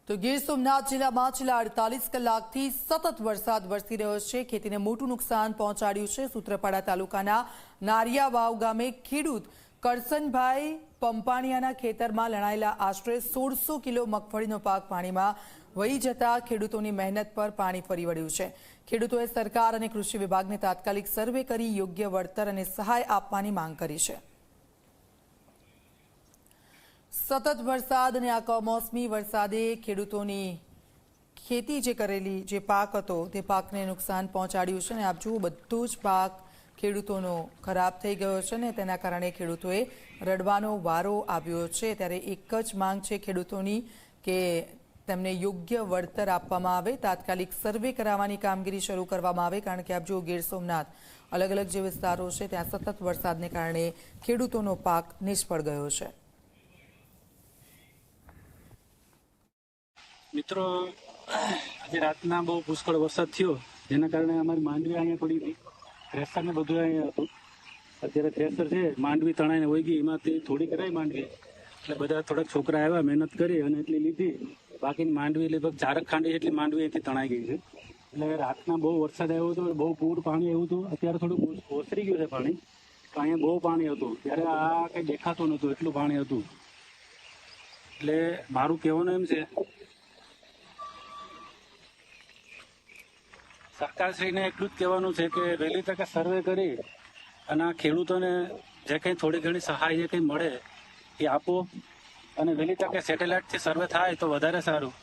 તો ગીર સોમનાથ જિલ્લામાં છેલ્લા 48 કલાકથી સતત વરસાદ વરસી રહ્યો છે. ખેતીને મોટું નુકસાન પહોંચાડ્યું છે. સૂત્રાપાડા તાલુકાના નારિયાવાવ ગામે ખેડૂત કરસનભાઈ પંપાણિયાના ખેતરમાં લણાયેલા આશરે 1600 કિલો મગફળીનો પાક પાણીમાં વહી જતા ખેડૂતોની મહેનત પર પાણી ફરી વળ્યું છે. ખેડૂતોએ સરકાર અને કૃષિ વિભાગને તાત્કાલિક સર્વે કરી યોગ્ય વળતર અને સહાય આપવાની માંગ કરી છે. સતત વરસાદ અને આ કમોસમી વરસાદે ખેડૂતોની ખેતી જે કરેલી જે પાક હતો તે પાકને નુકસાન પહોંચાડ્યું છે અને આપ જુઓ બધું જ પાક ખેડૂતોનો ખરાબ થઈ ગયો છે ને તેના કારણે ખેડૂતોએ રડવાનો વારો આવ્યો છે. ત્યારે એક જ માંગ છે ખેડૂતોની કે તેમને યોગ્ય વળતર આપવામાં આવે, તાત્કાલિક સર્વે કરાવવાની કામગીરી શરૂ કરવામાં આવે, કારણ કે આપ જુઓ ગીર સોમનાથ અલગ અલગ જે વિસ્તારો છે ત્યાં સતત વરસાદને કારણે ખેડૂતોનો પાક નિષ્ફળ ગયો છે. મિત્રો, આજે રાતના બહુ પુષ્કળ વરસાદ થયો, જેના કારણે અમારી માંડવી અહીંયા પડી હતી. થ્રેસર ને બધું અહીંયા હતું. અત્યારે થ્રેસર છે, માંડવી તણાઈને વહી ગઈ. એમાંથી થોડી કરાઈ માંડવી, એટલે બધા થોડાક છોકરા આવ્યા, મહેનત કરી અને એટલી લીધી. બાકીની માંડવી લગભગ 4 ખાંડી જેટલી માંડવી અહીંથી તણાઈ ગઈ છે. એટલે રાતના બહુ વરસાદ આવ્યો હતો, બહુ પૂર પાણી આવ્યું હતું. અત્યારે થોડું ઓસરી ગયું છે પાણી, તો અહીંયા બહુ પાણી હતું. ત્યારે આ કંઈ દેખાતું નહોતું, એટલું પાણી હતું. એટલે મારું કહેવાનું એમ છે, સરકારશ્રીને એટલું જ કહેવાનું છે કે વહેલી તકે સર્વે કરી અને આ ખેડૂતોને જે કંઈ થોડી ઘણી સહાય જે કંઈ મળે એ આપો, અને વહેલી તકે સેટેલાઇટથી સર્વે થાય તો વધારે સારું.